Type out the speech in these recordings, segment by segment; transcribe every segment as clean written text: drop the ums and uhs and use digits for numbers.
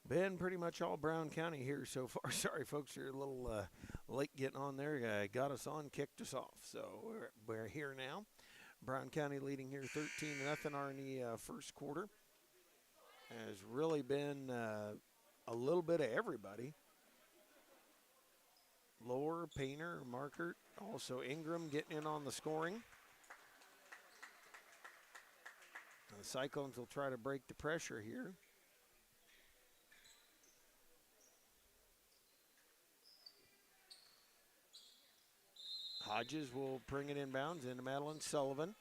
Been pretty much all Brown County here so far. Sorry, folks, you're a little late getting on there. Got us on, kicked us off. So we're here now. Brown County leading here 13-0 in the first quarter. Has really been a little bit of everybody. Lower, Painter, Markert, also Ingram getting in on the scoring. The Cyclones will try to break the pressure here. Hodges will bring it inbounds into Madeline Sullivan.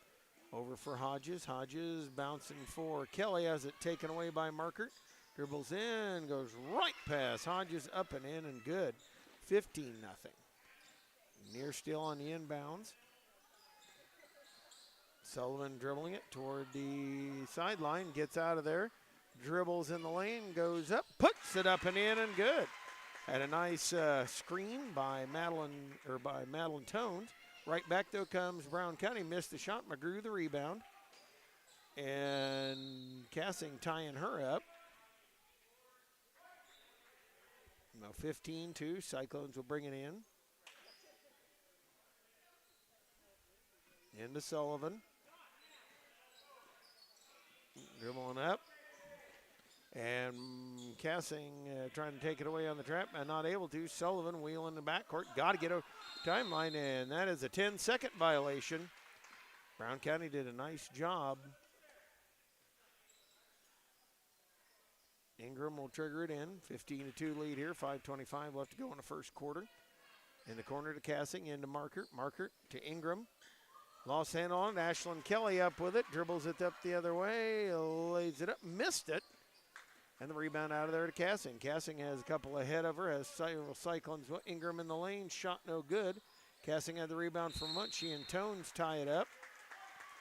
Over for Hodges. Hodges bouncing for Kelly, has it taken away by Markert. Dribbles in, goes right past Hodges, up and in, and good. 15-0. Near steal on the inbounds. Sullivan dribbling it toward the sideline, gets out of there. Dribbles in the lane, goes up, puts it up and in, and good. Had a nice screen by Madeline Tones. Right back though comes Brown County. Missed the shot. McGrew the rebound. And Cassing tying her up. Now 15-2. Cyclones will bring it in. Into Sullivan. Dribbling up. And Cassing trying to take it away on the trap and not able to. Sullivan wheeling the backcourt. Got to get a timeline, and that is a 10-second violation. Brown County did a nice job. Ingram will trigger it in. 15-2 lead here. 5:25 left to go in the first quarter. In the corner to Cassing, into Markert. Markert to Ingram. Lost handle on it. Ashlyn Kelly up with it. Dribbles it up the other way. Lays it up. Missed it. And the rebound out of there to Cassing. Cassing has a couple ahead of her, has several Cyclones. Ingram in the lane, shot no good. Cassing had the rebound from Munchie, and Tones tie it up.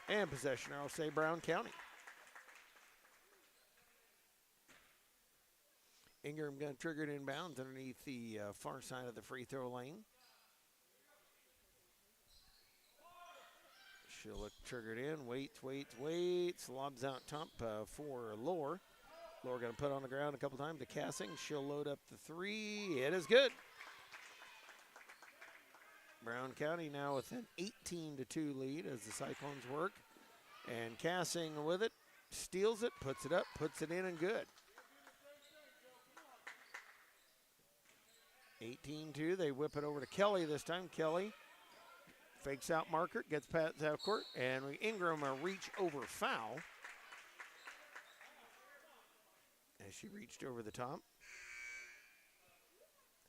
And possession, I'll say Brown County. Ingram going to trigger it inbounds underneath the far side of the free throw lane. She'll look triggered in, waits. Lobs out top for Lohr. Lohr going to put on the ground a couple times to Cassing. She'll load up the three. It is good. Brown County now with an 18-2 lead as the Cyclones work. And Cassing with it, steals it, puts it up, puts it in, and good. 18-2, they whip it over to Kelly this time. Kelly fakes out Markert, gets past out court, and Ingram a reach over foul. As she reached over the top.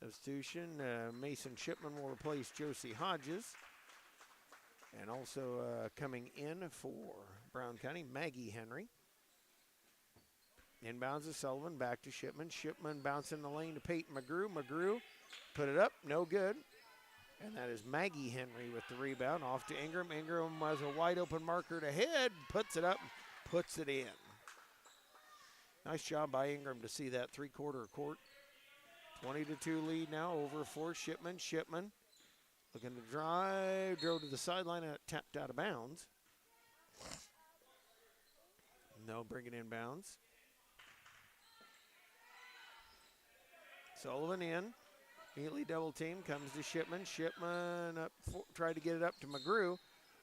Substitution, Mason Shipman will replace Josie Hodges. And also coming in for Brown County, Maggie Henry. Inbounds to Sullivan, back to Shipman. Shipman bouncing the lane to Peyton McGrew. McGrew put it up, no good. And that is Maggie Henry with the rebound. Off to Ingram. Ingram has a wide open Markert ahead, puts it up, puts it in. Nice job by Ingram to see that three-quarter court. 20-2 lead now over for Shipman. Shipman looking to drive, drove to the sideline, and tapped out of bounds. No, bring it inbounds. Sullivan in. Immediately double team, comes to Shipman. Shipman up, tried to get it up to McGrew.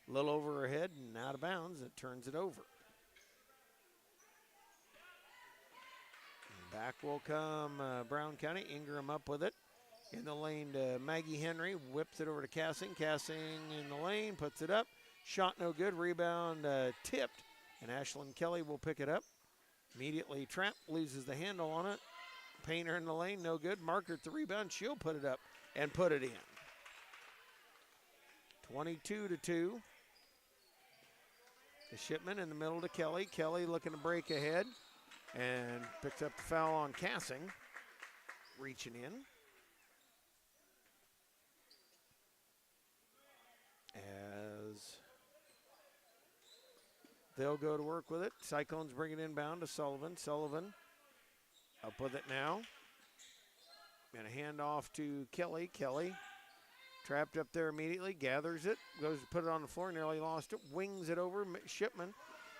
A little over her head and out of bounds. It turns it over. Back will come Brown County. Ingram up with it. In the lane to Maggie Henry. Whips it over to Cassing. Cassing in the lane. Puts it up. Shot no good. Rebound tipped. And Ashlyn Kelly will pick it up. Immediately trapped. Loses the handle on it. Painter in the lane. No good. Markert the rebound. She'll put it up and put it in. 22-2. The Shipman in the middle to Kelly. Kelly looking to break ahead. And picks up the foul on Cassing. Reaching in. As they'll go to work with it. Cyclones bring it inbound to Sullivan. Sullivan up with it now. And a handoff to Kelly. Kelly trapped up there immediately. Gathers it. Goes to put it on the floor. Nearly lost it. Wings it over. Shipman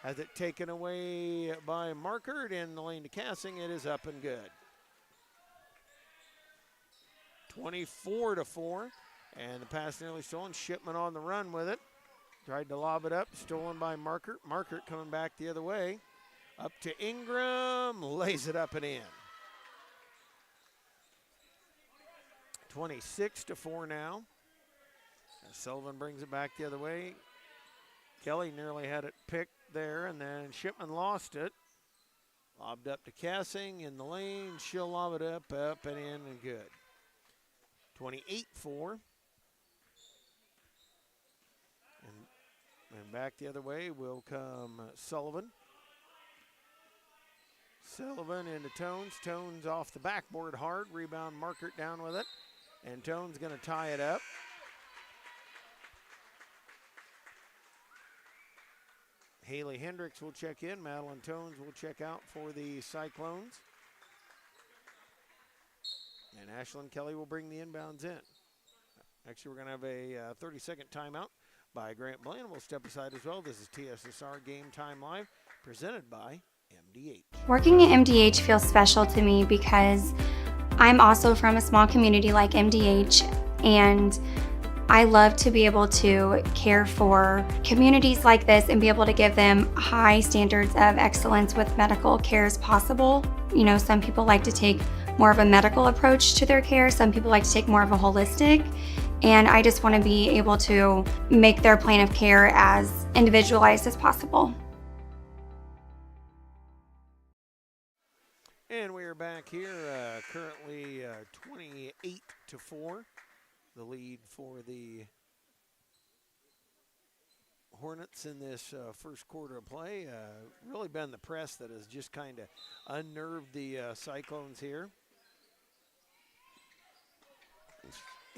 has it taken away by Markert in the lane to Cassing. It is up and good. 24-4. And the pass nearly stolen. Shipman on the run with it. Tried to lob it up. Stolen by Markert. Markert coming back the other way. Up to Ingram. Lays it up and in. 26-4 now. As Sullivan brings it back the other way. Kelly nearly had it picked there, and then Shipman lost it. Lobbed up to Cassing in the lane. She'll lob it up and in, and good. 28-4. And back the other way will come Sullivan. Sullivan into Tones. Tones off the backboard hard. Rebound, Markert down with it. And Tones going to tie it up. Haley Hendricks will check in. Madeline Tones will check out for the Cyclones. And Ashlyn Kelly will bring the inbounds in. Actually, we're going to have a 30-second timeout by Grant Blaine. We'll step aside as well. This is TSSR Game Time Live, presented by MDH. Working at MDH feels special to me because I'm also from a small community like MDH, and I love to be able to care for communities like this and be able to give them high standards of excellence with medical care as possible. You know, some people like to take more of a medical approach to their care. Some people like to take more of a holistic. And I just want to be able to make their plan of care as individualized as possible. And we are back here, currently 28-4. The lead for the Hornets in this first quarter of play. Really been the press that has just kind of unnerved the Cyclones here.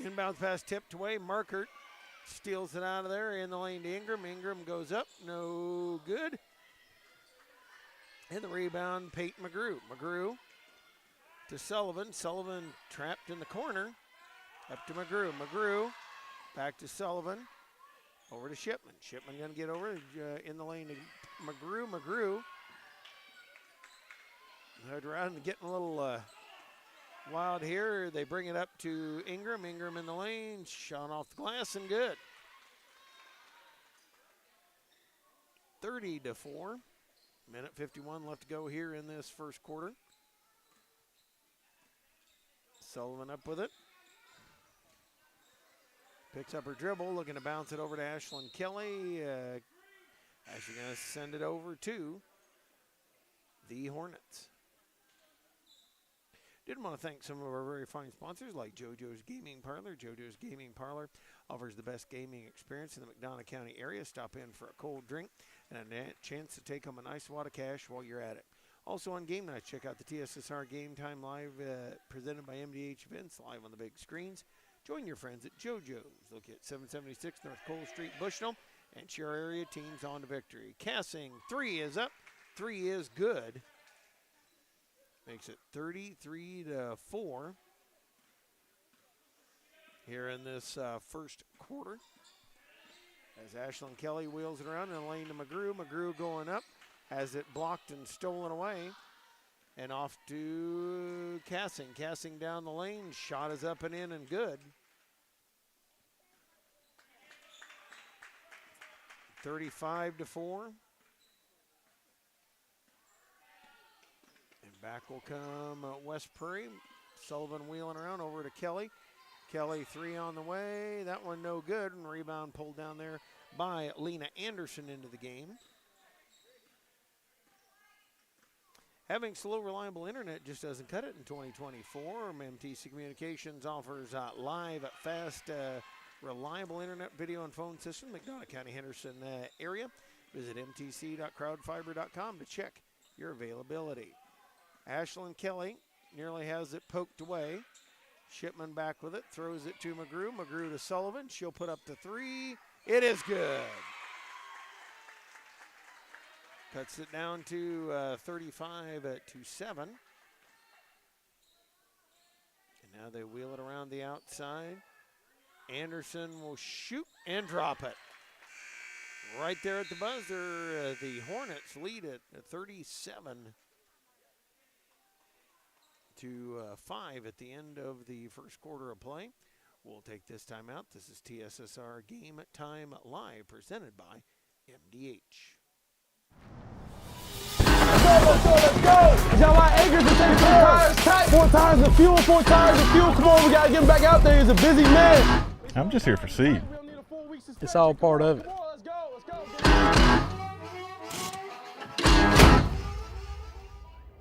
Inbounds pass tipped away. Markert steals it out of there in the lane to Ingram. Ingram goes up, no good. And the rebound, Peyton McGrew. McGrew to Sullivan. Sullivan trapped in the corner. Up to McGrew. McGrew back to Sullivan. Over to Shipman. Shipman going to get over in the lane to McGrew. McGrew head around and getting a little wild here. They bring it up to Ingram. Ingram in the lane. Shot off the glass and good. 30-4. Minute 51 left to go here in this first quarter. Sullivan up with it. Picks up her dribble, looking to bounce it over to Ashlyn Kelly. Actually going to send it over to the Hornets. Did want to thank some of our very fine sponsors like JoJo's Gaming Parlor. JoJo's Gaming Parlor offers the best gaming experience in the McDonough County area. Stop in for a cold drink and a chance to take home a nice wad of cash while you're at it. Also on game night, check out the TSSR Game Time Live presented by MDH Events live on the big screens. Join your friends at JoJo's. Look at 776 North Cole Street, Bushnell, and cheer our area teams on to victory. Cassing, 3 is up. 3 is good. Makes it 33-4 here in this first quarter. As Ashlyn Kelly wheels it around in the lane to McGrew. McGrew going up. Has it blocked and stolen away. And off to Cassing. Cassing down the lane. Shot is up and in and good. 35-4. And back will come West Prairie. Sullivan wheeling around over to Kelly. Kelly 3 on the way. That one no good. And rebound pulled down there by Lena Anderson into the game. Having slow, reliable internet just doesn't cut it in 2024. MTC Communications offers live, fast, reliable internet, video, and phone system in the McDonough County, Henderson area. Visit mtc.crowdfiber.com to check your availability. Ashlyn Kelly nearly has it poked away. Shipman back with it, throws it to McGrew. McGrew to Sullivan. She'll put up the 3. It is good. Cuts it down to 35-7. And now they wheel it around the outside. Anderson will shoot and drop it. Right there at the buzzer, the Hornets lead it at 37-7. 5 at the end of the first quarter of play. We'll take this time out. This is TSSR Game Time Live, presented by MDH. Let's go! Y'all like acres to take 4 tires, tight 4 tires of fuel, 4 tires of fuel. Come on, we gotta get him back out there. He's a busy man. I'm just here for seed. It's all part of it.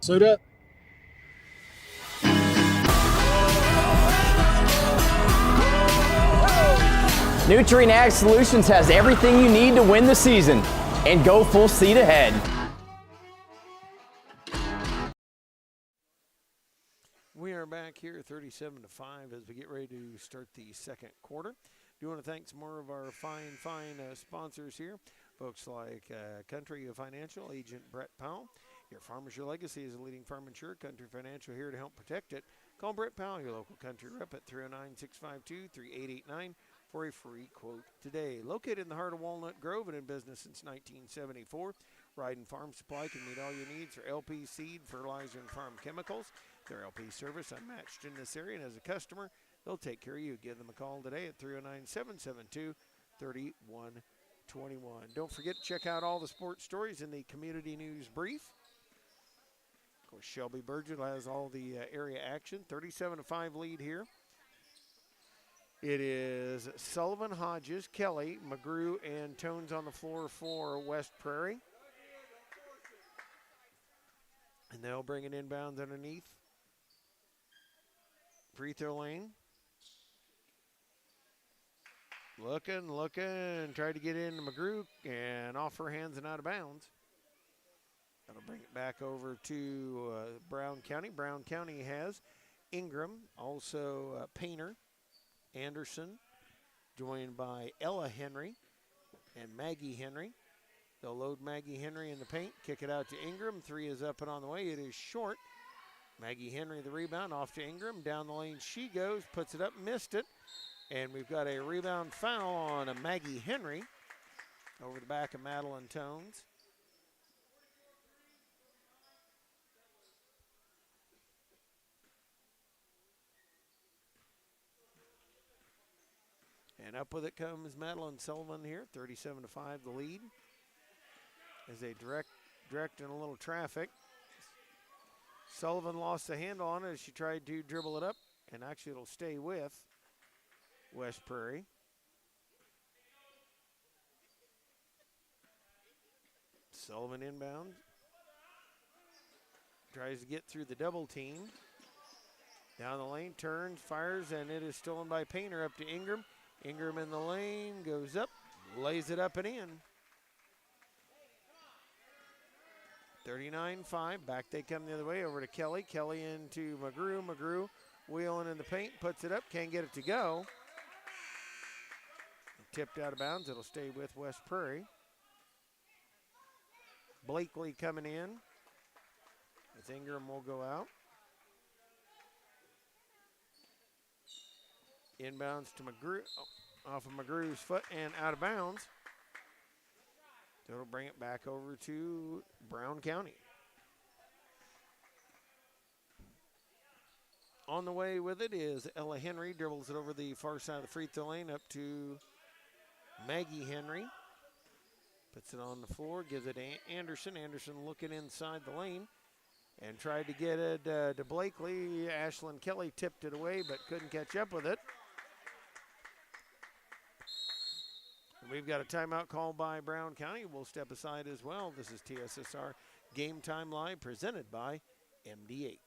Suit up. Nutrien Ag Solutions has everything you need to win the season and go full speed ahead. We are back here 37-5 as we get ready to start the second quarter. Do want to thank some more of our fine sponsors here. Folks like Country Financial, Agent Brett Powell. Your Farmers, Your Legacy is a leading farm insurer. Country Financial here to help protect it. Call Brett Powell, your local country rep, at 309-652-3889 for a free quote today. Located in the heart of Walnut Grove and in business since 1974, Ryden Farm Supply can meet all your needs for LP seed, fertilizer, and farm chemicals. Their LP service unmatched in this area, and as a customer, they'll take care of you. Give them a call today at 309-772-3121. Don't forget to check out all the sports stories in the Community News Brief. Of course, Shelby Burgess has all the area action. 37-5 lead here. It is Sullivan, Hodges, Kelly, McGrew, and Tones on the floor for West Prairie. And they'll bring it inbounds underneath. Free throw lane. Looking, tried to get into McGrew and off her hands and out of bounds. That'll bring it back over to Brown County. Brown County has Ingram, also Painter, Anderson, joined by Ella Henry and Maggie Henry. They'll load Maggie Henry in the paint, kick it out to Ingram. 3 is up and on the way. It is short. Maggie Henry the rebound, off to Ingram. Down the lane she goes, puts it up, missed it. And we've got a rebound foul on a Maggie Henry over the back of Madeline Tones. And up with it comes Madeline Sullivan here, 37-5 the lead. As they direct in a little traffic. Sullivan lost the handle on it as she tried to dribble it up, and actually it'll stay with West Prairie. Sullivan inbound. Tries to get through the double team. Down the lane, turns, fires, and it is stolen by Painter up to Ingram. Ingram in the lane, goes up, lays it up and in. 39-5, back they come the other way over to Kelly. Kelly into McGrew. McGrew wheeling in the paint, puts it up, can't get it to go. Tipped out of bounds, it'll stay with West Prairie. Blakely coming in as Ingram will go out. Inbounds to McGrew, off of McGrew's foot and out of bounds. So it'll bring it back over to Brown County. On the way with it is Ella Henry, dribbles it over the far side of the free throw lane up to Maggie Henry. Puts it on the floor, gives it to Anderson. Anderson looking inside the lane and tried to get it to Blakely. Ashlyn Kelly tipped it away but couldn't catch up with it. We've got a timeout called by Brown County. We'll step aside as well. This is TSSR Game Time Live, presented by MDH.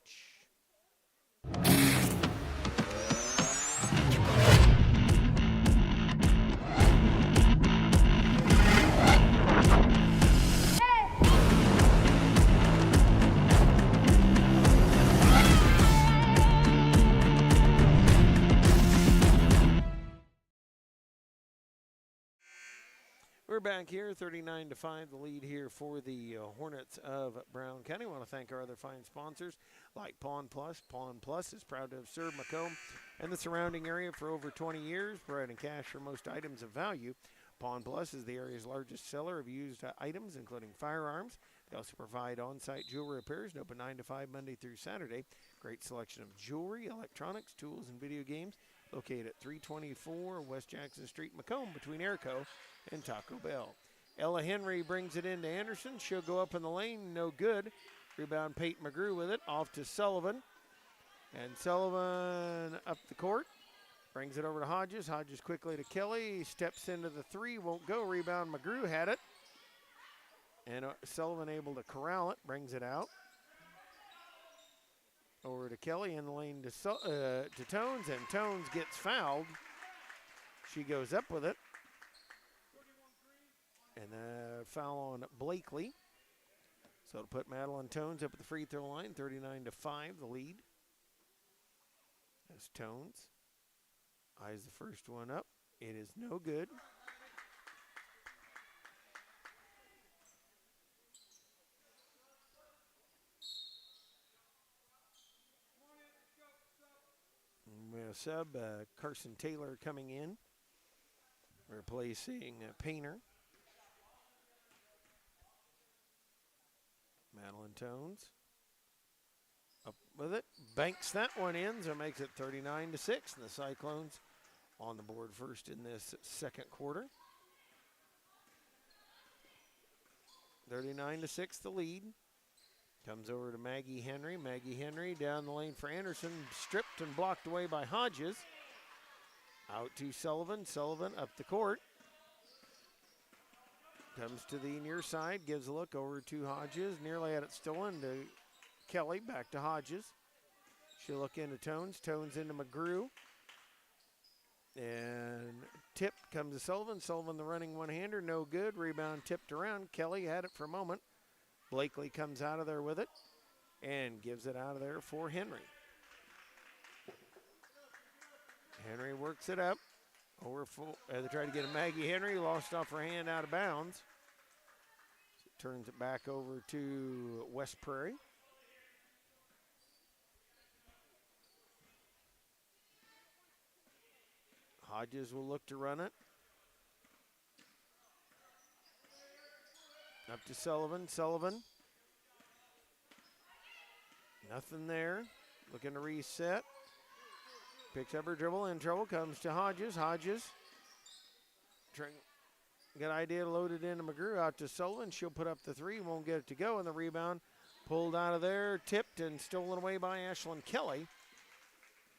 We're back here, 39-5, the lead here for the Hornets of Brown County. I want to thank our other fine sponsors like Pawn Plus. Pawn Plus is proud to have served Macomb and the surrounding area for over 20 years, providing cash for most items of value. Pawn Plus is the area's largest seller of used items, including firearms. They also provide on-site jewelry repairs and open 9 to 5 Monday through Saturday. Great selection of jewelry, electronics, tools, and video games. Located at 324 West Jackson Street, Macomb, between Airco and Taco Bell. Ella Henry brings it into Anderson. She'll go up in the lane, no good. Rebound, Peyton McGrew with it, off to Sullivan. And Sullivan up the court. Brings it over to Hodges. Hodges quickly to Kelly. Steps into the three, won't go. Rebound, McGrew had it. And Sullivan able to corral it, brings it out. Over to Kelly in the lane to Tones, and Tones gets fouled. She goes up with it. And a foul on Blakely. So to put Madeline Tones up at the free throw line, 39-5, the lead. As Tones eyes the first one up. It is no good. Sub Carson Taylor coming in, replacing Painter. Madeline Tones up with it, banks that one in, so makes it 39-6, and the Cyclones on the board first in this second quarter. 39-6, the lead. Comes over to Maggie Henry. Maggie Henry down the lane for Anderson. Stripped and blocked away by Hodges. Out to Sullivan. Sullivan up the court. Comes to the near side. Gives a look over to Hodges. Nearly had it stolen to Kelly. Back to Hodges. She'll look into Tones. Tones into McGrew. And tip comes to Sullivan. Sullivan the running one-hander. No good. Rebound tipped around. Kelly had it for a moment. Blakely comes out of there with it and gives it out of there for Henry. Henry works it up. Over full. They tried to get a Maggie Henry, lost off her hand out of bounds. So turns it back over to West Prairie. Hodges will look to run it. Up to Sullivan. Sullivan. Nothing there. Looking to reset. Picks up her dribble. In trouble. Comes to Hodges. Hodges. Good idea to load it into McGrew. Out to Sullivan. She'll put up the three. Won't get it to go. And the rebound pulled out of there. Tipped and stolen away by Ashlyn Kelly.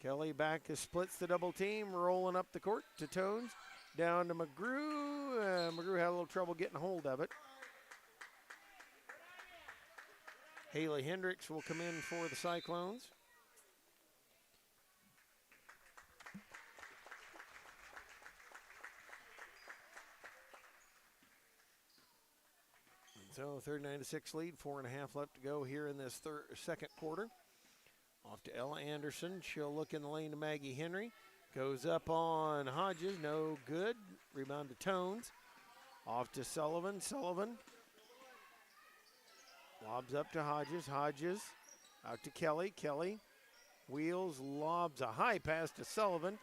Kelly back splits the double team. Rolling up the court to Tones. Down to McGrew. McGrew had a little trouble getting a hold of it. Haley Hendricks will come in for the Cyclones. And so 39-6 lead, 4.5 left to go here in this second quarter. Off to Ella Anderson. She'll look in the lane to Maggie Henry. Goes up on Hodges. No good. Rebound to Tones. Off to Sullivan. Sullivan. Lobs up to Hodges. Hodges out to Kelly. Kelly wheels, lobs a high pass to Sullivan.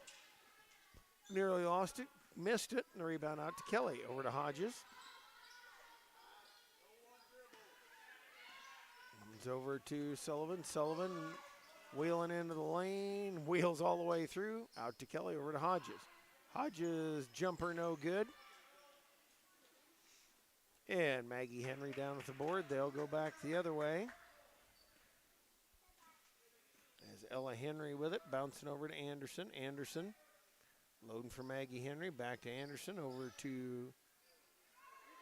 Nearly lost it, missed it, and the rebound out to Kelly. Over to Hodges. Comes over to Sullivan. Sullivan wheeling into the lane, wheels all the way through. Out to Kelly, over to Hodges. Hodges jumper no good. And Maggie Henry down at the board. They'll go back the other way. As Ella Henry with it, bouncing over to Anderson. Anderson loading for Maggie Henry. Back to Anderson, over to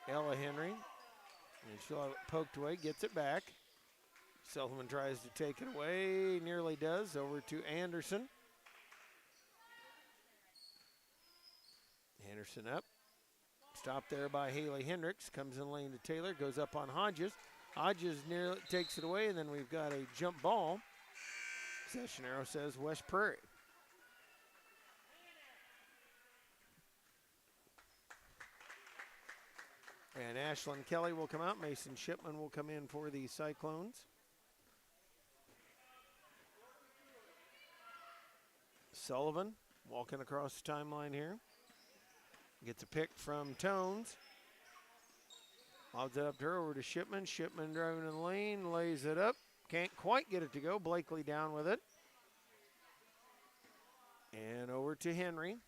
Ella Henry. And she'll have it poked away, gets it back. Sullivan tries to take it away, nearly does. Over to Anderson. Anderson up. Stopped there by Haley Hendricks. Comes in lane to Taylor. Goes up on Hodges. Hodges nearly takes it away, and then we've got a jump ball. Session arrow says West Prairie. And Ashlyn Kelly will come out. Mason Shipman will come in for the Cyclones. Sullivan walking across the timeline here. Gets a pick from Tones. Lobs it up to her, over to Shipman. Shipman driving in the lane, lays it up. Can't quite get it to go. Blakely down with it. And over to Henry.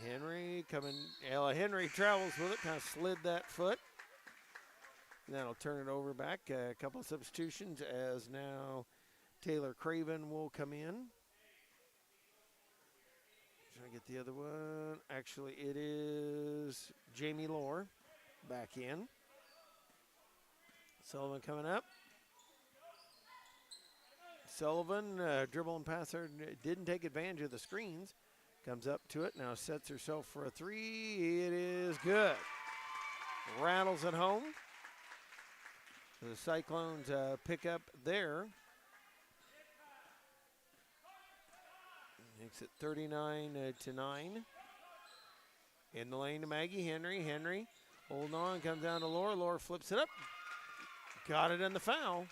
Henry coming. Ella Henry travels with it. Kind of slid that foot. And that'll turn it over back. A couple of substitutions as now Taylor Craven will come in. Trying to get the other one. Actually, it is Jamie Lohr back in. Sullivan coming up. Sullivan, dribble and passer, didn't take advantage of the screens. Comes up to it, now sets herself for a three. It is good. Rattles it home. The Cyclones pick up there. Makes it 39-9. In the lane to Maggie Henry. Henry holding on, comes down to Lohr. Lohr flips it up. Got it in the foul.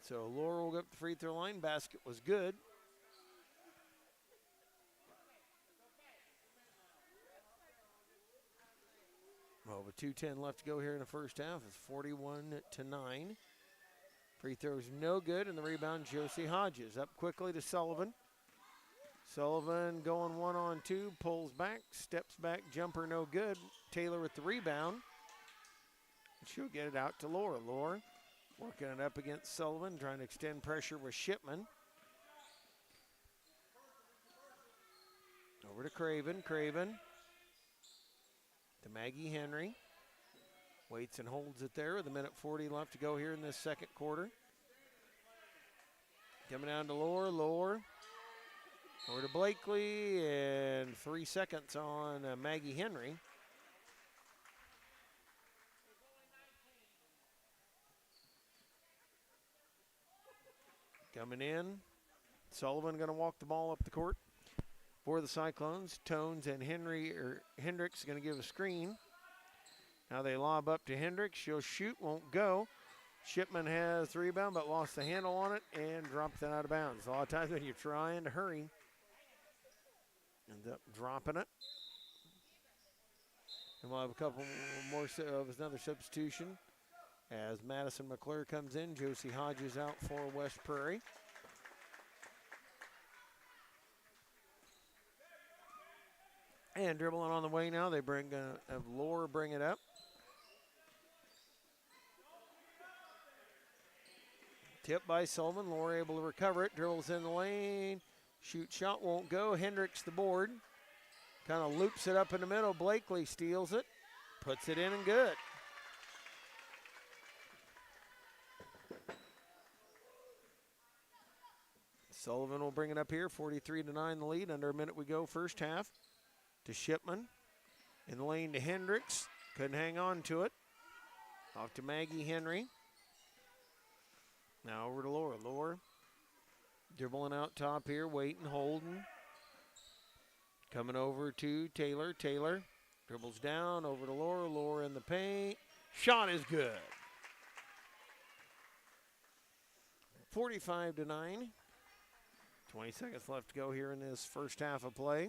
So Lohr will go up the free throw line. Basket was good. Well, with 2:10 left to go here in the first half, it's 41-9. Free throws no good, and the rebound, Josie Hodges. Up quickly to Sullivan. Sullivan going 1-on-2, pulls back, steps back, jumper no good. Taylor with the rebound. She'll get it out to Lohr. Lohr working it up against Sullivan, trying to extend pressure with Shipman. Over to Craven. Craven to Maggie Henry. Waits and holds it there with 1:40 left to go here in this second quarter. Coming down to Lohr. Lohr over to Blakely, and 3 seconds on Maggie Henry. Coming in, Sullivan going to walk the ball up the court for the Cyclones. Tones and Hendricks going to give a screen. Now they lob up to Hendricks. She'll shoot, won't go. Shipman has the rebound, but lost the handle on it and dropped it out of bounds. A lot of times when you're trying to hurry, ends up dropping it. And we'll have a couple more of another substitution as Madison McClure comes in. Josie Hodges out for West Prairie. And dribbling on the way now, they have Lohr bring it up. Tipped by Sullivan. Lohr able to recover it. Dribbles in the lane. Shoot shot won't go. Hendricks the board. Kind of loops it up in the middle. Blakely steals it. Puts it in and good. Sullivan will bring it up here. 43-9 the lead. Under a minute we go. First half. To Shipman. In the lane to Hendricks. Couldn't hang on to it. Off to Maggie Henry. Now over to Lohr. Lohr dribbling out top here, waiting, holding. Coming over to Taylor. Taylor dribbles down, over to Lohr. Lohr in the paint. Shot is good. 45-9. 20 seconds left to go here in this first half of play.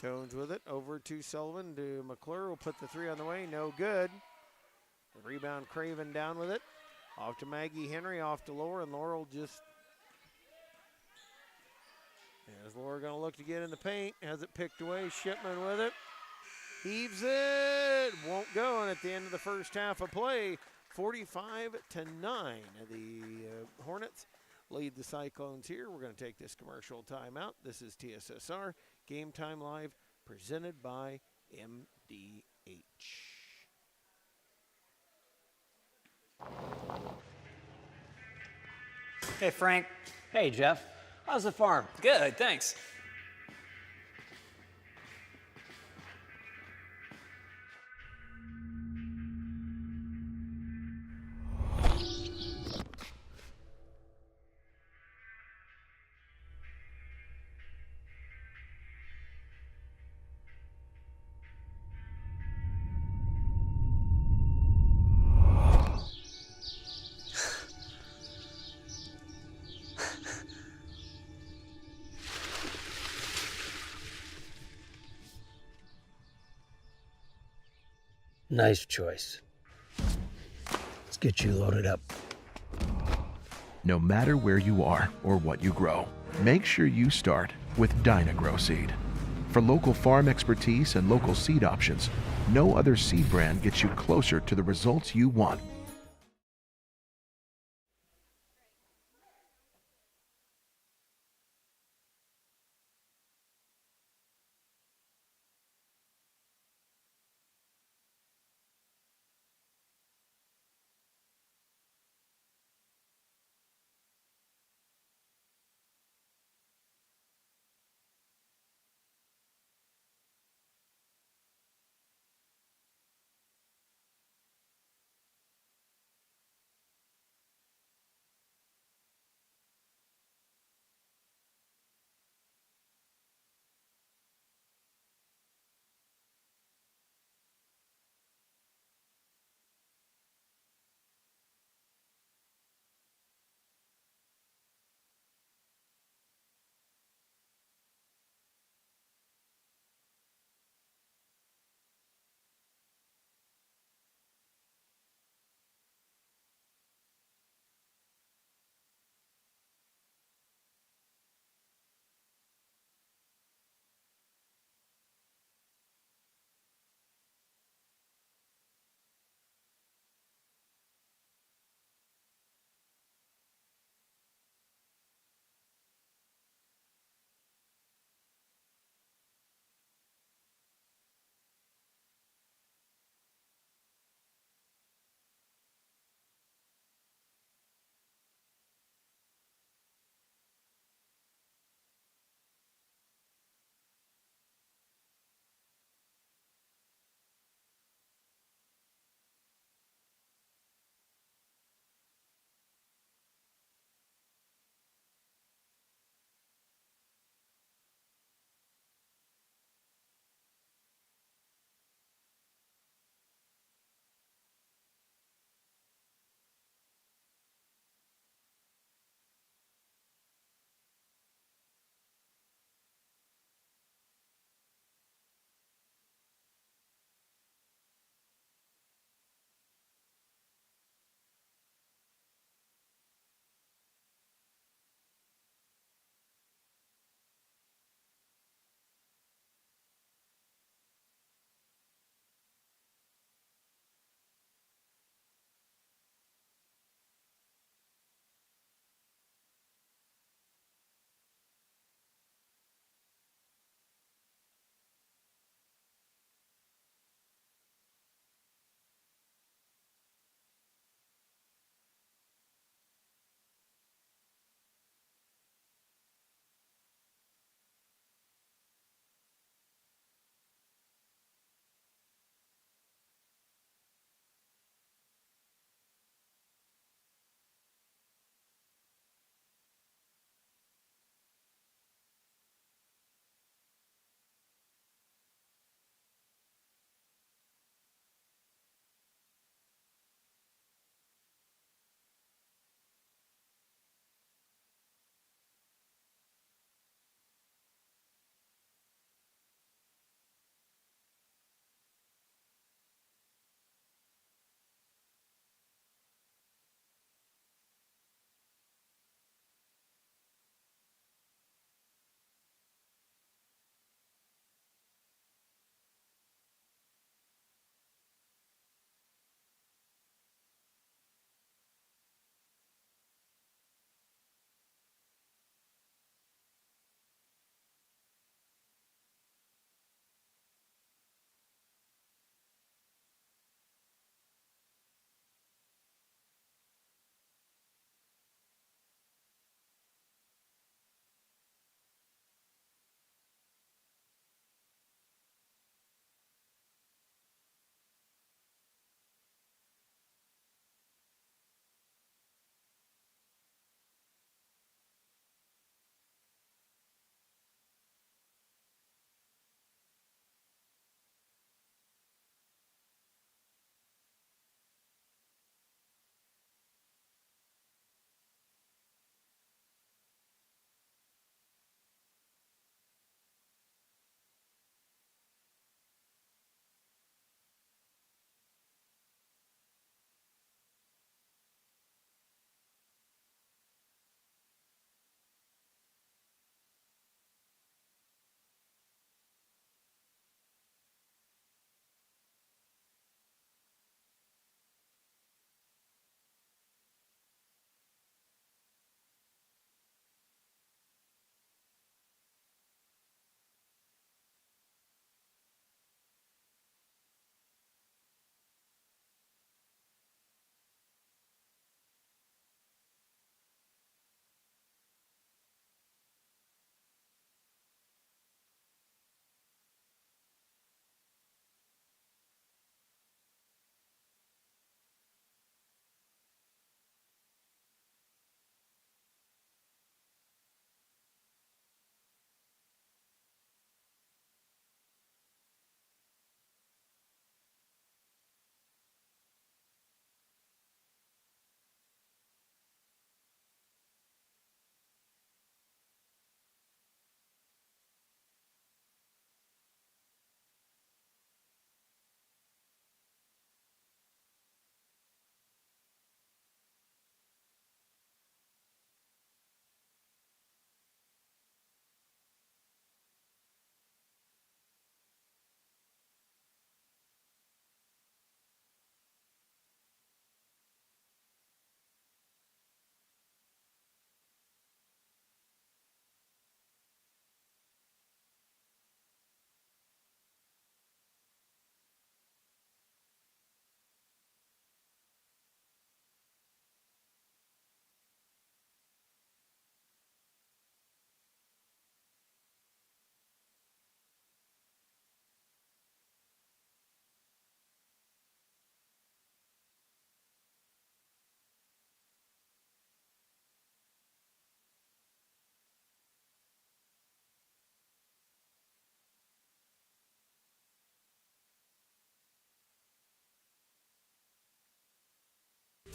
Tones with it, over to Sullivan, to McClure. Will put the three on the way, no good. The rebound, Craven down with it. Off to Maggie Henry, off to Lohr, and Lohr will just, as Lohr going to look to get in the paint, has it picked away. Shipman with it, heaves it, won't go, and at the end of the first half of play, 45-9. The Hornets lead the Cyclones here. We're going to take this commercial timeout. This is TSSR Game Time Live, presented by MDH. Hey, Frank. Hey, Jeff. How's the farm? Good, thanks. Nice choice. Let's get you loaded up. No matter where you are or what you grow, make sure you start with Dyna-Gro Seed. For local farm expertise and local seed options, no other seed brand gets you closer to the results you want.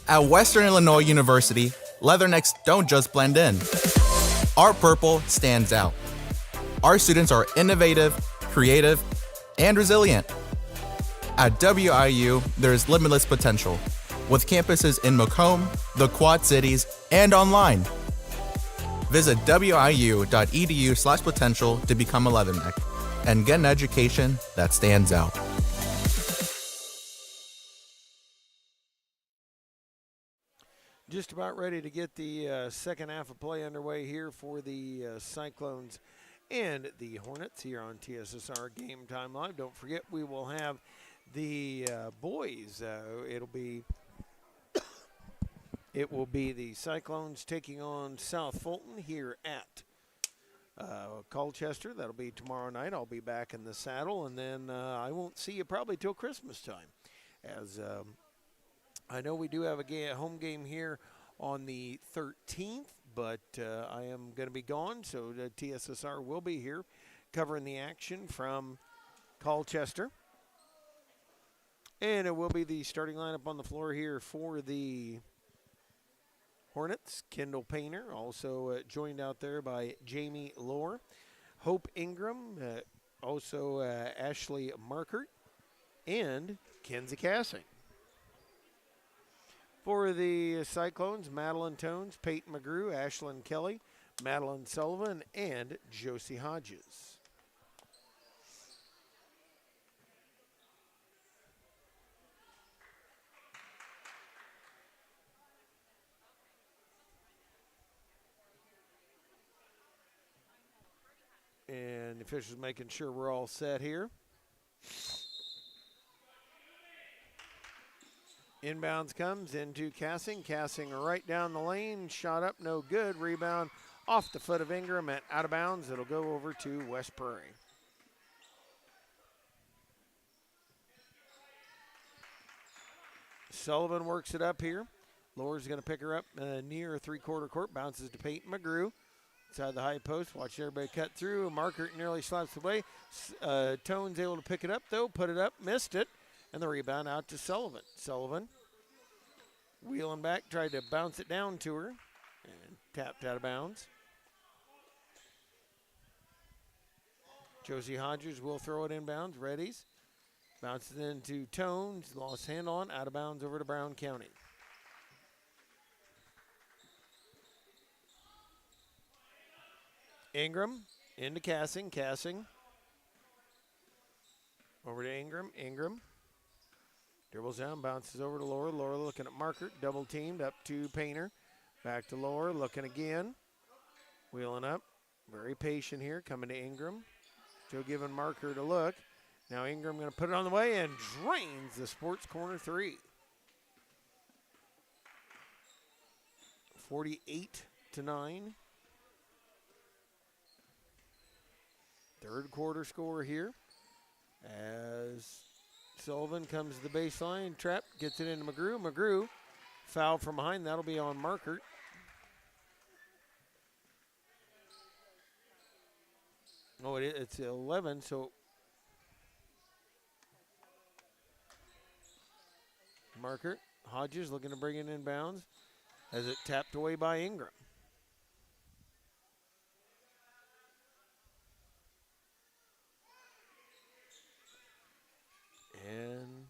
At Western Illinois University, leathernecks don't just blend in. Our purple stands out. Our students are innovative, creative, and resilient. At WIU, there is limitless potential, with campuses in Macomb, the Quad Cities, and online. Visit wiu.edu/potential to become a leatherneck and get an education that stands out. Just about ready to get the second half of play underway here for the Cyclones and the Hornets here on TSSR Game Time Live. Don't forget, we will have the boys. It will be the Cyclones taking on South Fulton here at Colchester. That'll be tomorrow night. I'll be back in the saddle, and then I won't see you probably till Christmas time, as I know we do have a home game here on the 13th, but I am going to be gone, so the TSSR will be here covering the action from Colchester. And it will be the starting lineup on the floor here for the Hornets. Kendall Painter, also joined out there by Jamie Lohr. Hope Ingram, also Ashley Markert, and Kenzie Cassing. For the Cyclones, Madeline Tones, Peyton McGrew, Ashlyn Kelly, Madeline Sullivan, and Josie Hodges. And the officials making sure we're all set here. Inbounds comes into Cassing. Cassing right down the lane. Shot up, no good. Rebound off the foot of Ingram and out of bounds. It'll go over to West Prairie. Sullivan works it up here. Lohr's going to pick her up near three-quarter court. Bounces to Peyton McGrew. Inside the high post. Watch everybody cut through. Markert nearly slaps away. Tones able to pick it up, though. Put it up. Missed it. And the rebound out to Sullivan. Sullivan wheeling back, tried to bounce it down to her, and tapped out of bounds. Josie Hodges will throw it inbounds. Readies. Bounces into Tones. Lost handle on. Out of bounds over to Brown County. Ingram into Cassing. Cassing over to Ingram. Ingram dribbles down, bounces over to Lohr. Lohr looking at Markert, double teamed up to Painter. Back to Lohr, looking again. Wheeling up, very patient here, coming to Ingram. Still giving Markert a look. Now Ingram going to put it on the way and drains the sports corner three. 48-9. Third quarter score here as Sullivan comes to the baseline, trapped, gets it into McGrew. McGrew fouled from behind. That'll be on Markert. Oh, it's 11, so Markert. Hodges looking to bring it inbounds as it tapped away by Ingram. And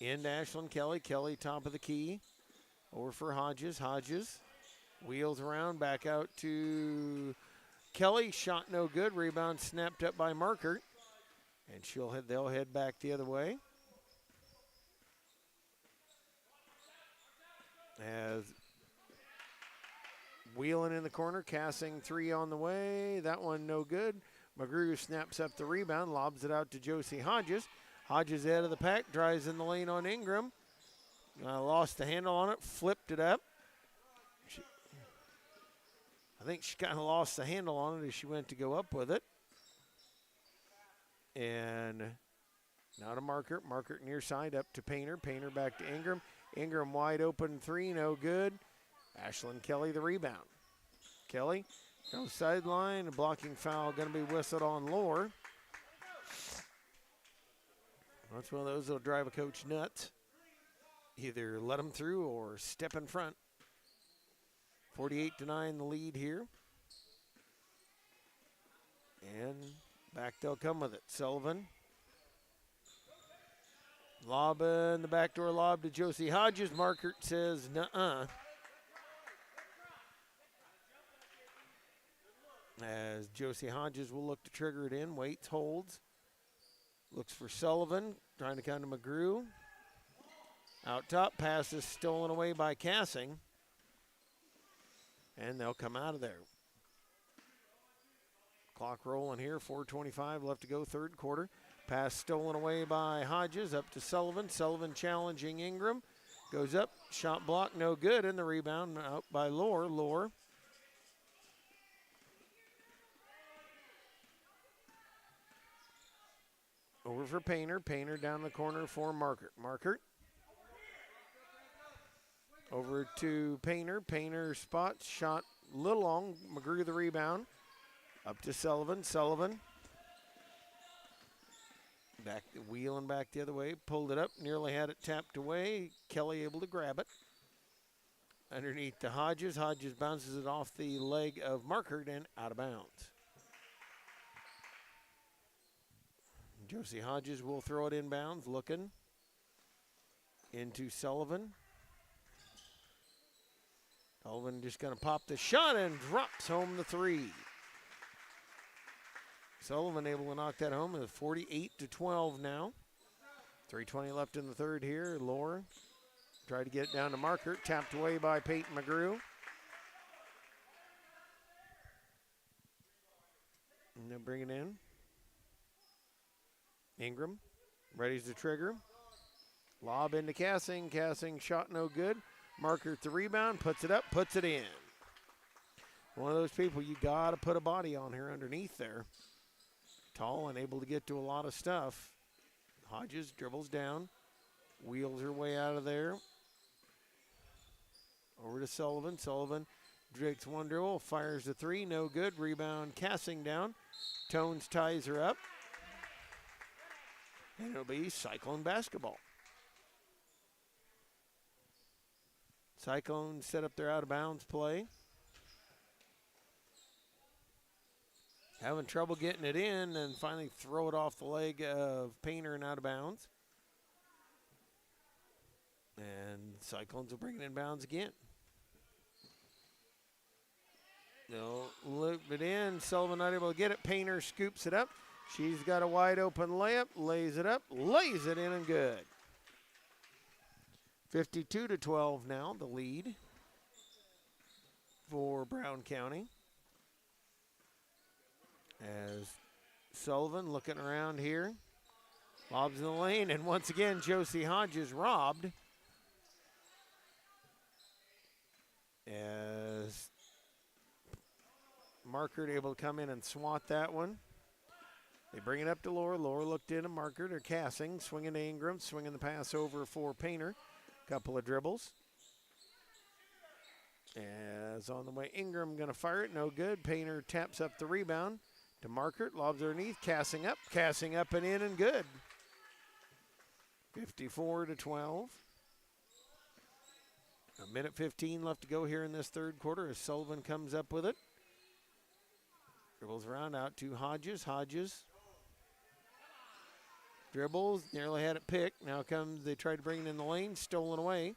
into Ashlyn Kelly. Kelly top of the key. Over for Hodges. Hodges wheels around, back out to Kelly. Shot no good. Rebound snapped up by Markert. And they'll head back the other way. As wheeling in the corner, Cassing three on the way. That one no good. McGrew snaps up the rebound, lobs it out to Josie Hodges. Hodges out of the pack, drives in the lane on Ingram. Lost the handle on it, flipped it up. I think she kind of lost the handle on it as she went to go up with it. And now to Markert. Markert near side up to Painter. Painter back to Ingram. Ingram wide open three, no good. Ashlyn Kelly the rebound. Kelly goes sideline. A blocking foul going to be whistled on Lohr. That's one of those that'll drive a coach nuts. either let them through or step in front. 48-9 the lead here. And back they'll come with it. Sullivan. Lob in the backdoor lob to Josie Hodges. Markert says, nuh-uh. As Josie Hodges will look to trigger it in. Waits, holds. Looks for Sullivan. Trying to come to McGrew. Out top. Pass is stolen away by Cassing. And they'll come out of there. Clock rolling here. 4:25 left to go, third quarter. Pass stolen away by Hodges up to Sullivan. Sullivan challenging Ingram. Goes up. Shot block, no good. And the rebound out by Lohr. Lohr. Over for Painter. Painter down the corner for Markert. Markert. Over to Painter. Painter spots. Shot a little long. McGrew the rebound. Up to Sullivan. Sullivan. Back, wheeling back the other way. Pulled it up. Nearly had it tapped away. Kelly able to grab it. Underneath to Hodges. Hodges bounces it off the leg of Markert and out of bounds. Josie Hodges will throw it inbounds. Looking into Sullivan. Sullivan just going to pop the shot and drops home the three. Sullivan able to knock that home with 48-12 now. 3:20 left in the third here. Lohr tried to get it down to Markert. Tapped away by Peyton McGrew. And they'll bring it in. Ingram ready to trigger. Lob into Cassing. Cassing shot no good. Markert the rebound, puts it up, puts it in. One of those people you got to put a body on here underneath there. Tall and able to get to a lot of stuff. Hodges dribbles down, wheels her way out of there. Over to Sullivan. Sullivan drakes one dribble, fires the three, no good. Rebound, Cassing down. Tones ties her up. And it'll be Cyclone basketball. Cyclone set up their out-of-bounds play. Having trouble getting it in and finally throw it off the leg of Painter and out of bounds. And Cyclones will bring it in bounds again. They'll loop it in. Sullivan not able to get it. Painter scoops it up. She's got a wide open layup. Lays it up. Lays it in and good. 52-12 now, the lead for Brown County. As Sullivan looking around here. Lobs in the lane, and once again, Josie Hodges robbed. As Markert able to come in and swat that one. They bring it up to Lohr. Lohr looked in at Markert, or Cassing, swinging to Ingram, swinging the pass over for Painter. Couple of dribbles. As on the way, Ingram going to fire it, no good. Painter taps up the rebound to Markert, lobs underneath, Cassing up and in and good. 54-12. A minute 15 left to go here in this third quarter as Sullivan comes up with it. Dribbles around out to Hodges. Hodges dribbles, nearly had it picked. Now comes, they tried to bring it in the lane, stolen away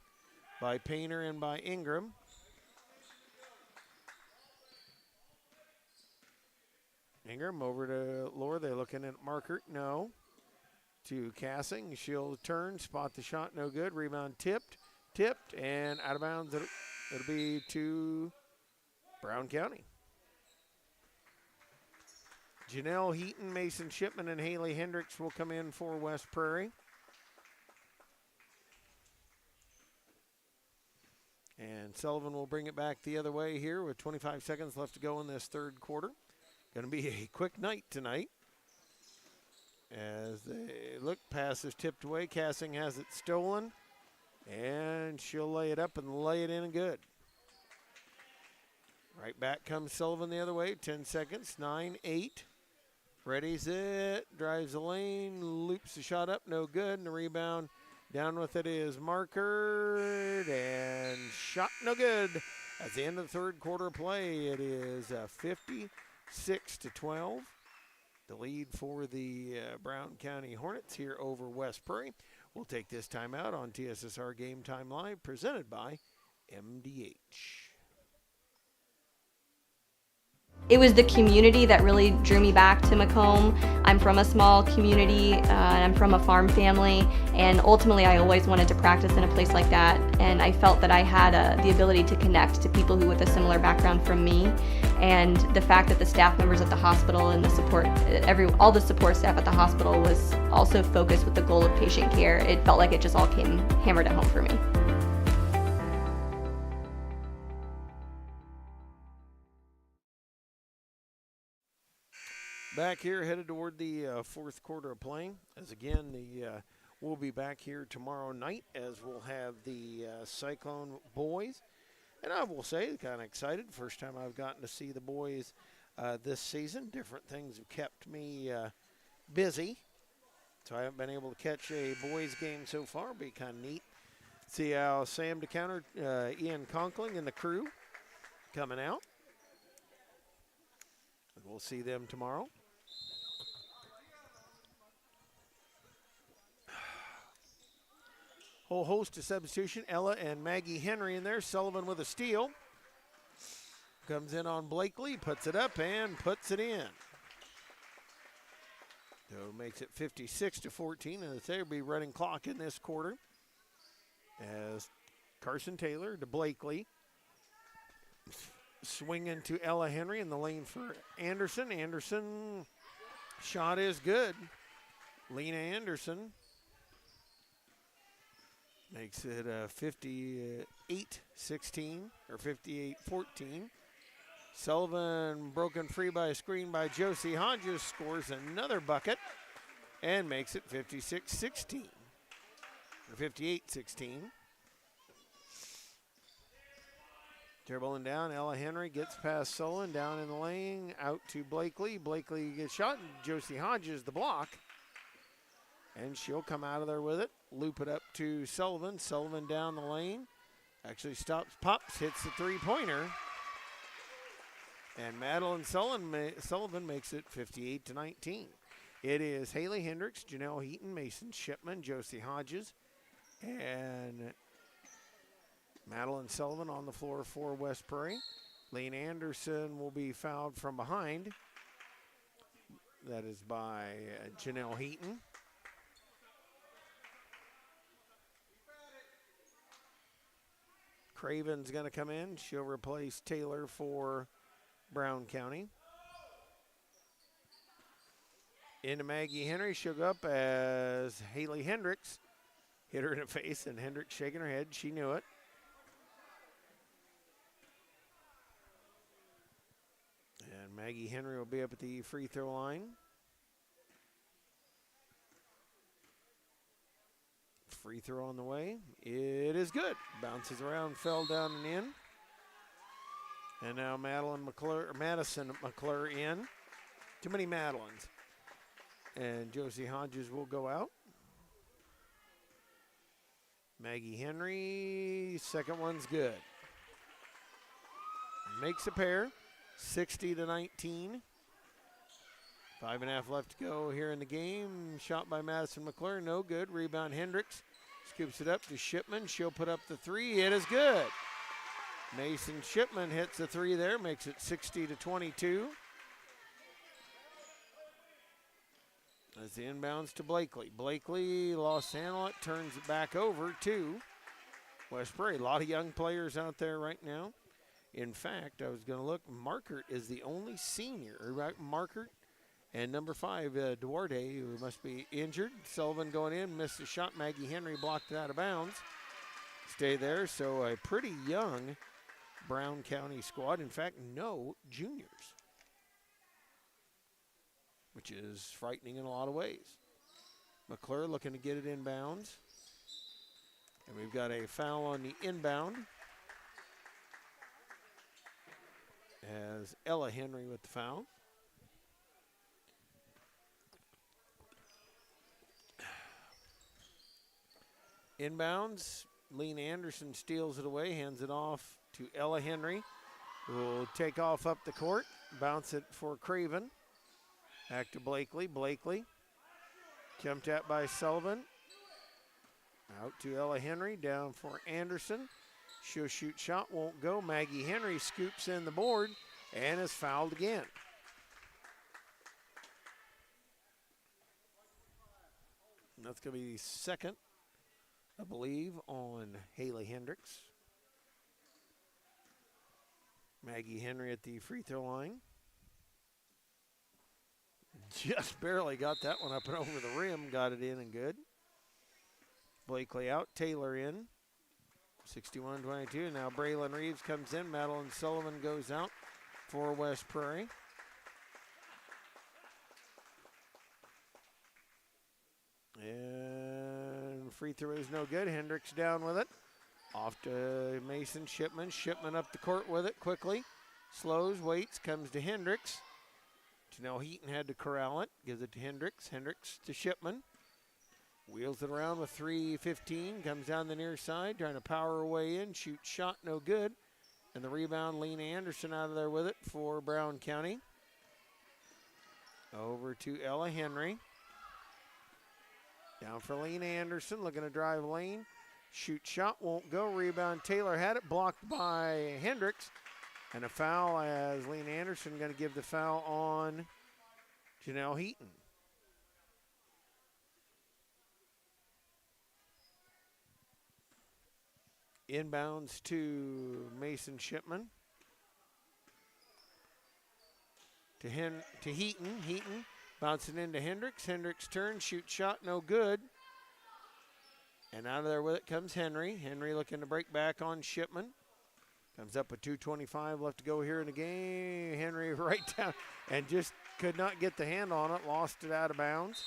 by Painter and by Ingram. Ingram over to Lohr. They're looking at Markert. No. To Cassing. She'll turn, spot the shot, no good. Rebound tipped, and out of bounds. It'll be to Brown County. Janelle Heaton, Mason Shipman, and Haley Hendricks will come in for West Prairie. And Sullivan will bring it back the other way here with 25 seconds left to go in this third quarter. Going to be a quick night tonight. As they look, pass is tipped away. Cassing has it stolen. And she'll lay it up and lay it in and good. Right back comes Sullivan the other way. 10 seconds, 9-8. Readies it, drives the lane, loops the shot up, no good. And the rebound Down with it is Markert, and shot no good. At the end of the third quarter play, it is 56-12. The lead for the Brown County Hornets here over West Prairie. We'll take this timeout on TSSR Game Time Live, presented by MDH. It was the community that really drew me back to Macomb. I'm from a small community, and I'm from a farm family, and ultimately I always wanted to practice in a place like that, and I felt that I had the ability to connect to people who with a similar background from me, and the fact that the staff members at the hospital and the support, all the support staff at the hospital was also focused with the goal of patient care. It felt like it just all came hammered at home for me. Back here, headed toward the fourth quarter of playing. As again, we'll be back here tomorrow night as we'll have the Cyclone boys. And I will say, kind of excited. First time I've gotten to see the boys this season. Different things have kept me busy. So I haven't been able to catch a boys game so far. Be kind of neat. See how Sam DeCounter, Ian Conkling, and the crew coming out. And we'll see them tomorrow. Whole host of substitution. Ella and Maggie Henry in there. Sullivan with a steal. Comes in on Blakely, puts it up and puts it in. So makes it 56-14, and there'll be running clock in this quarter. As Carson Taylor to Blakely. Swinging to Ella Henry in the lane for Anderson. Anderson, shot is good. Lena Anderson makes it 58-16 or 58-14. Sullivan broken free by a screen by Josie Hodges, scores another bucket and makes it 56-16 or 58-16. Dribbling down, Ella Henry gets past Sullivan, down in the lane, out to Blakely. Blakely gets shot, and Josie Hodges the block. And she'll come out of there with it, loop it up to Sullivan. Sullivan down the lane, actually stops, pops, hits the three-pointer. And Madeline Sullivan makes it 58-19. It is Haley Hendricks, Janelle Heaton, Mason Shipman, Josie Hodges, and Madeline Sullivan on the floor for West Prairie. Lane Anderson will be fouled from behind. That is by Janelle Heaton. Craven's going to come in. She'll replace Taylor for Brown County. Into Maggie Henry. She'll go up as Haley Hendricks hit her in the face, and Hendricks shaking her head. She knew it. And Maggie Henry will be up at the free throw line. Free throw on the way. It is good. Bounces around, fell down and in. And now Madison McClure in. Too many Madelines. And Josie Hodges will go out. Maggie Henry, second one's good. Makes a pair. 60-19. 5.5 left to go here in the game. Shot by Madison McClure, no good. Rebound Hendricks. Scoops it up to Shipman. She'll put up the three. It is good. Mason Shipman hits the three there, makes it 60-22. As the inbounds to Blakely. Blakely lost handle it, turns it back over to West Prairie. A lot of young players out there right now. In fact, I was going to look. Markert is the only senior. Right, Markert and number 5, Duarte, who must be injured. Sullivan going in, missed a shot. Maggie Henry blocked it out of bounds. Stay there. So a pretty young Brown County squad. In fact, no juniors, which is frightening in a lot of ways. McClure looking to get it inbounds. And we've got a foul on the inbound. As Ella Henry with the foul. Inbounds, Lena Anderson steals it away, hands it off to Ella Henry, who will take off up the court, bounce it for Craven. Back to Blakely. Blakely jumped at by Sullivan. Out to Ella Henry, down for Anderson. She'll shoot, shot won't go. Maggie Henry scoops in the board and is fouled again. And that's going to be second, I believe, on Haley Hendricks. Maggie Henry at the free throw line. Just barely got that one up and over the rim, got it in and good. Blakely out, Taylor in. 61-22. Now Braylon Reeves comes in. Madeline Sullivan goes out for West Prairie. And free throw is no good. Hendricks down with it. Off to Mason Shipman. Shipman up the court with it quickly. Slows, waits, comes to Hendricks. Janelle Heaton had to corral it. Gives it to Hendricks. Hendricks to Shipman. Wheels it around with 3:15. Comes down the near side. Trying to power her way in. Shoot shot, no good. And the rebound, Lena Anderson out of there with it for Brown County. Over to Ella Henry. Down for Lena Anderson. Looking to drive lane. Shoot shot won't go. Rebound, Taylor had it. Blocked by Hendricks. And a foul as Lena Anderson going to give the foul on Janelle Heaton. Inbounds to Mason Shipman. To Heaton. Heaton bouncing into Hendricks. Hendricks turns, shoot shot, no good. And out of there with it comes Henry. Henry looking to break back on Shipman. Comes up with 2:25 left to go here in the game. Henry right down and just could not get the hand on it. Lost it out of bounds.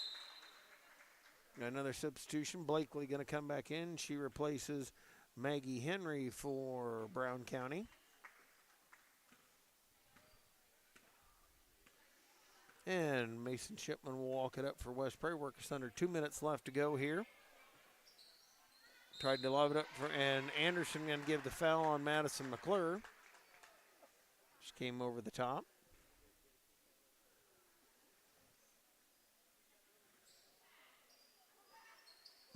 Another substitution. Blakely going to come back in. She replaces Maggie Henry for Brown County. And Mason Shipman will walk it up for West Prairie. Workers under 2 minutes left to go here. Tried to lob it up for, and Anderson going to give the foul on Madison McClure. Just came over the top.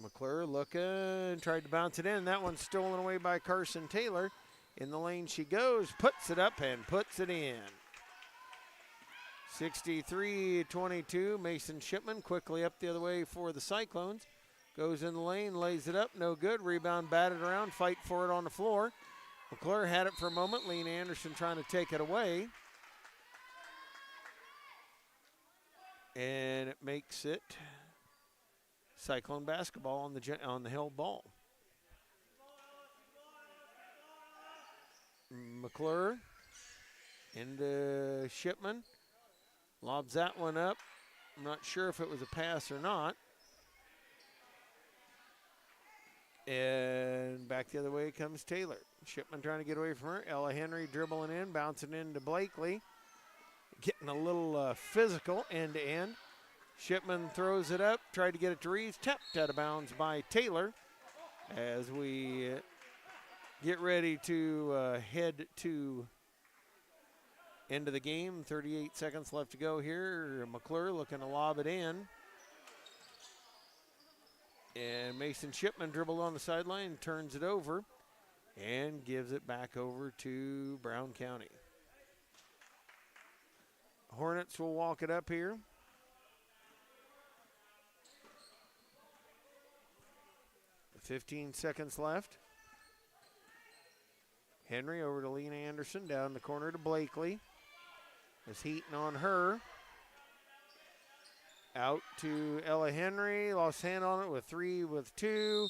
McClure looking, tried to bounce it in. That one's stolen away by Carson Taylor. In the lane she goes, puts it up and puts it in. 63-22, Mason Shipman quickly up the other way for the Cyclones. Goes in the lane, lays it up, no good. Rebound batted around, fight for it on the floor. McClure had it for a moment. Lena Anderson trying to take it away. And it makes it Cyclone basketball on the held ball. McClure into Shipman. Lobs that one up. I'm not sure if it was a pass or not. And back the other way comes Taylor. Shipman trying to get away from her. Ella Henry dribbling in, bouncing into Blakely. Getting a little physical end to end. Shipman throws it up, tried to get it to Reeves. Tapped out of bounds by Taylor as we get ready to head to end of the game. 38 seconds left to go here. McClure looking to lob it in. And Mason Shipman dribbled on the sideline, turns it over, and gives it back over to Brown County. Hornets will walk it up here. With 15 seconds left. Henry over to Lena Anderson, down the corner to Blakely. Is Heaton on her. Out to Ella Henry, lost hand on it with 3 with 2.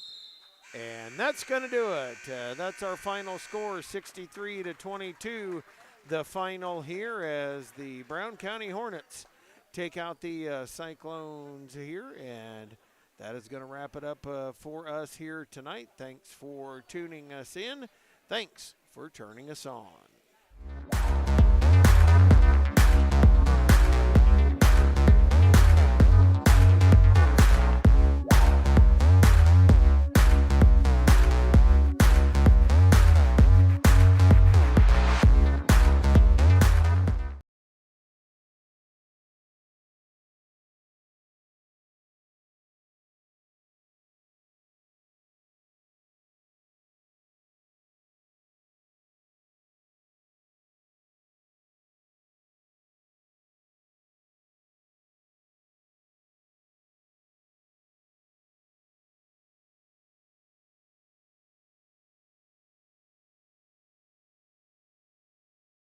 And that's going to do it. That's our final score, 63-22. The final here as the Brown County Hornets take out the Cyclones here. And that is going to wrap it up for us here tonight. Thanks for tuning us in. Thanks for turning us on.